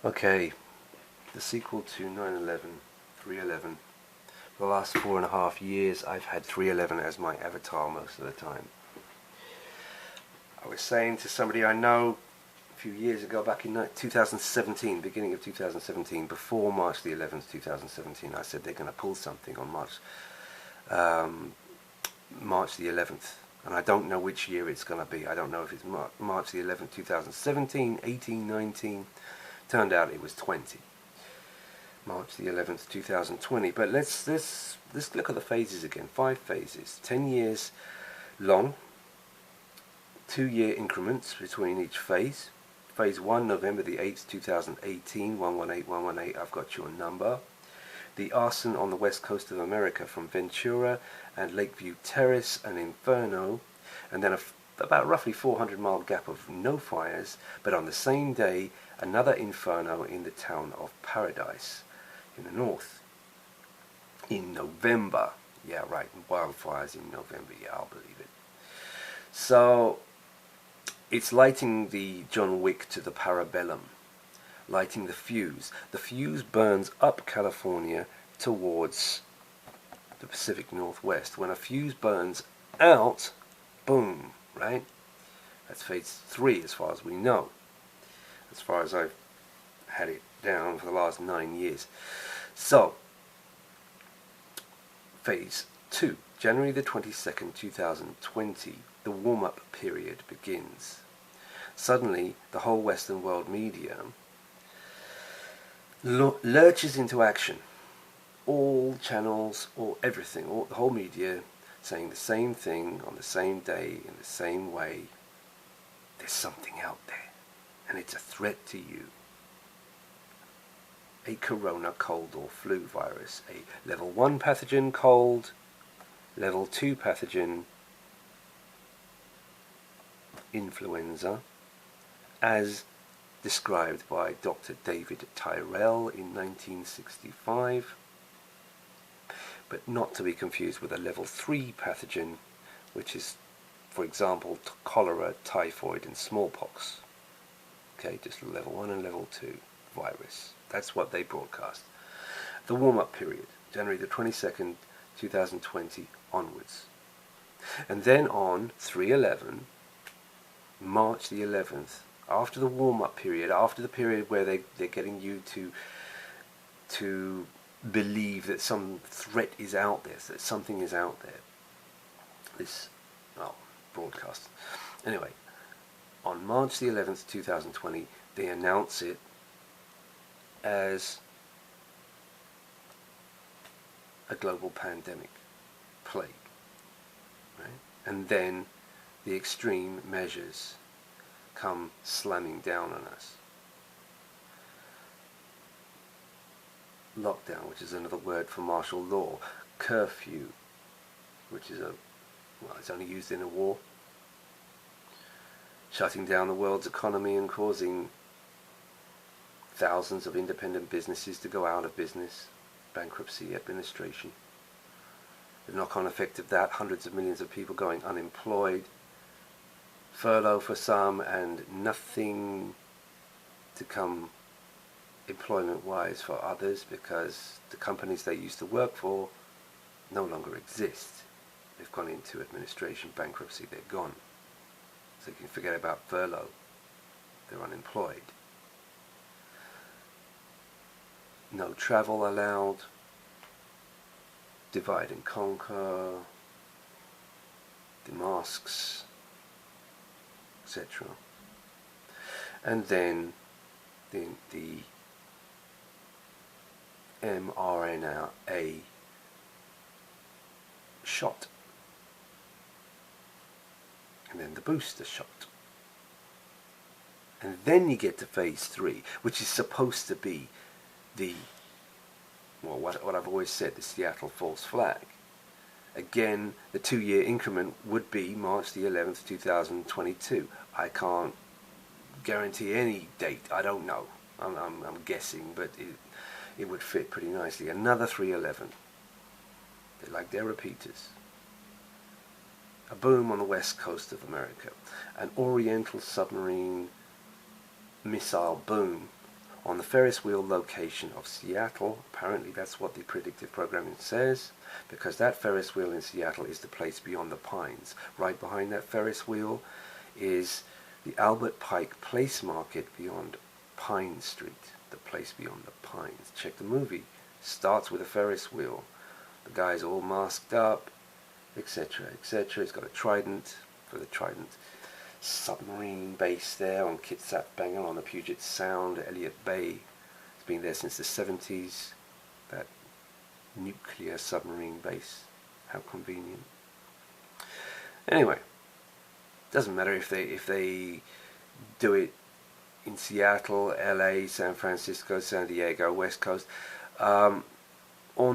Okay, the sequel to 9/11, 3/11. For the last 4.5 years, I've had 3/11 as my avatar most of the time. I was saying to somebody I know a few years ago, back in 2017, beginning of 2017, before March the 11th, 2017, I said they're going to pull something on March the 11th. And I don't know which year it's going to be. I don't know if it's March the 11th, 2017, 18, 19. Turned out it was 20. March the 11th, 2020. But let's look at the phases again. 5 phases, 10 years long, 2-year increments between each phase. Phase 1, November the 8th, 2018, 118, 118, I've got your number. The arson on the west coast of America from Ventura and Lakeview Terrace, an inferno, and then about roughly 400-mile gap of no fires, but on the same day, another inferno in the town of Paradise in the north. In November, yeah right, wildfires in November, yeah, I'll believe it. So, it's lighting the John Wick to the Parabellum, lighting the fuse. The fuse burns up California towards the Pacific Northwest. When a fuse burns out, boom, right? That's phase 3 as far as we know, as far as I've had it down for the last 9 years. So, phase 2, January the 22nd, 2020, the warm-up period begins. Suddenly, the whole Western world media lurches into action. All channels, all everything, the whole media saying the same thing on the same day in the same way. There's something out there, and it's a threat to you. A corona cold or flu virus, a level 1 pathogen cold, level 2 pathogen influenza, as described by Dr. David Tyrrell in 1965, but not to be confused with a level 3 pathogen, which is, for example, cholera, typhoid, and smallpox. Okay, just level 1 and level 2 virus. That's what they broadcast. The warm-up period, January the 22nd, 2020 onwards. And then on 3/11, March the 11th, after the warm-up period, after the period where they're getting you to believe that some threat is out there, that something is out there. This, broadcast. Anyway, on March the 11th, 2020, they announce it as a global pandemic, plague, right? And then the extreme measures come slamming down on us. Lockdown, which is another word for martial law. Curfew, which is it's only used in a war. Shutting down the world's economy and causing thousands of independent businesses to go out of business. Bankruptcy, administration. The knock-on effect of that, hundreds of millions of people going unemployed. Furlough for some, and nothing to come employment-wise for others, because the companies they used to work for no longer exist. They've gone into administration, bankruptcy, they're gone. So you can forget about furlough. They're unemployed. No travel allowed. Divide and conquer. The masks, etc. And then the mRNA shot, and then the booster shot, and then you get to phase 3, which is supposed to be what I've always said, the Seattle false flag. Again, the 2-year increment would be March the 11th, 2022. I can't guarantee any date. I don't know. I'm guessing, but it would fit pretty nicely. Another 3/11. They're repeaters. A boom on the west coast of America. An Oriental submarine missile boom on the Ferris wheel location of Seattle. Apparently that's what the predictive programming says, because that Ferris wheel in Seattle is the place beyond the pines. Right behind that Ferris wheel is the Albert Pike Place Market beyond Pine Street, the place beyond the pines. Check the movie. Starts with a Ferris wheel. The guy's all masked up, etc., etc. He's got a trident for the Trident submarine base there on Kitsap Banger on the Puget Sound, Elliott Bay. It's been there since the 70s. That nuclear submarine base. How convenient. Anyway, doesn't matter if they do it in Seattle, LA, San Francisco, San Diego, West Coast, or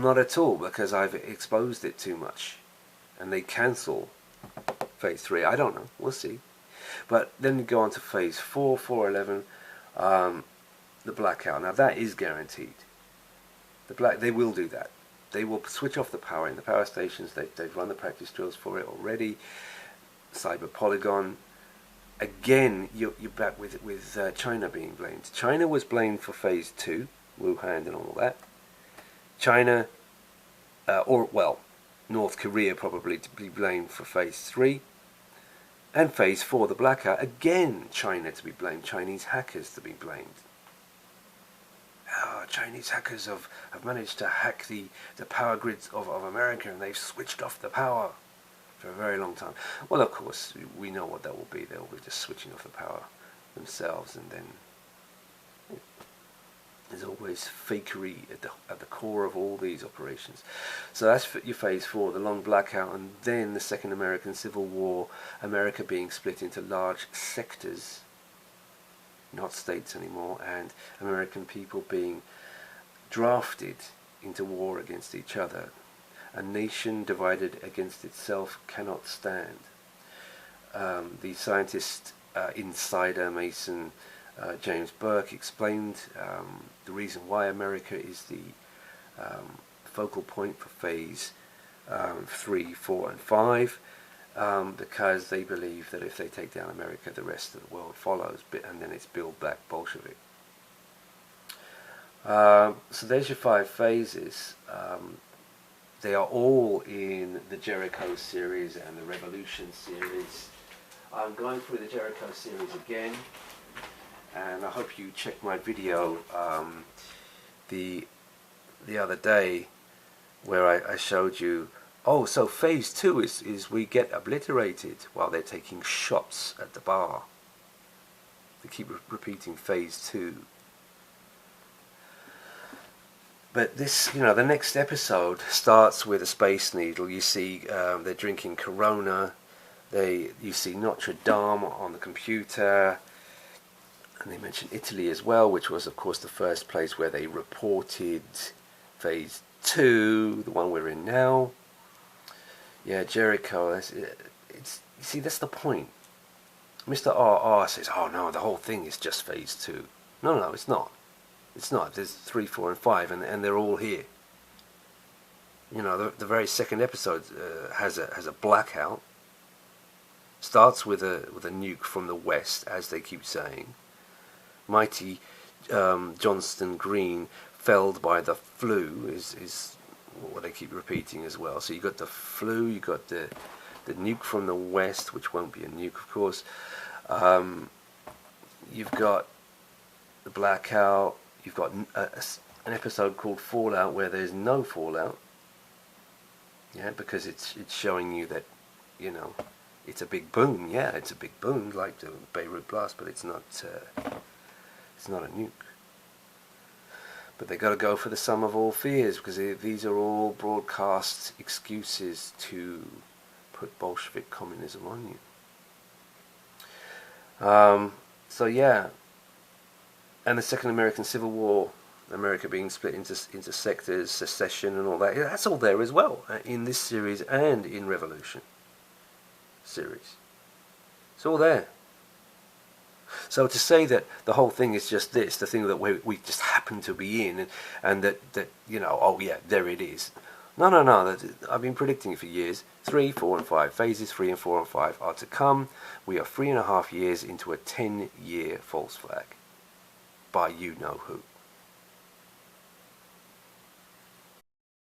not at all, because I've exposed it too much and they cancel phase 3. I don't know, we'll see. But then you go on to phase 4, 411, the blackout. Now that is guaranteed. They will do that. They will switch off the power in the power stations. They've run the practice drills for it already. Cyber Polygon. Again, you're back with China being blamed. China was blamed for phase 2, Wuhan and all that. China, North Korea probably to be blamed for phase 3. And phase 4, the blackout. Again, China to be blamed. Chinese hackers to be blamed. Chinese hackers have managed to hack the power grids of America, and they've switched off the power for a very long time. Well, of course, we know what that will be. They'll be just switching off the power themselves, and then there's always fakery at the core of all these operations. So that's your phase 4, the long blackout, and then the Second American Civil War, America being split into large sectors, not states anymore, and American people being drafted into war against each other. A nation divided against itself cannot stand. The scientist, insider Mason James Burke explained the reason why America is the focal point for phase 3, 4 and 5, because they believe that if they take down America, the rest of the world follows, and then it's Build Back Bolshevik. So there's your 5 phases. They are all in the Jericho series and the Revolution series. I'm going through the Jericho series again, and I hope you checked my video the other day where I showed you, so phase 2 is we get obliterated while they're taking shots at the bar. They keep repeating phase 2. But this, the next episode starts with a Space Needle. You see they're drinking Corona. You see Notre Dame on the computer. And they mention Italy as well, which was, of course, the first place where they reported phase 2, the one we're in now. Yeah, Jericho. You see, that's the point. Mr. RR says, oh no, the whole thing is just phase 2. No, it's not. It's not. There's 3, 4, and 5, and they're all here. The very second episode has a blackout. Starts with a nuke from the west, as they keep saying. Mighty Johnston Green felled by the flu is what they keep repeating as well. So you got the flu, you got the nuke from the west, which won't be a nuke, of course. You've got the blackout. You've got an episode called Fallout where there's no fallout. Yeah, because it's showing you that, it's a big boom. Yeah, it's a big boom like the Beirut blast, but it's not a nuke. But they got to go for the sum of all fears, because these are all broadcast excuses to put Bolshevik communism on you. So yeah. And the Second American Civil War, America being split into sectors, secession and all that, that's all there as well in this series and in Revolution series. It's all there. So to say that the whole thing is just this, the thing that we just happen to be in, and that oh yeah, there it is. No, I've been predicting it for years. 3, 4 and 5, phases 3 and 4 and 5 are to come. We are 3.5 years into a 10-year false flag. by you know who.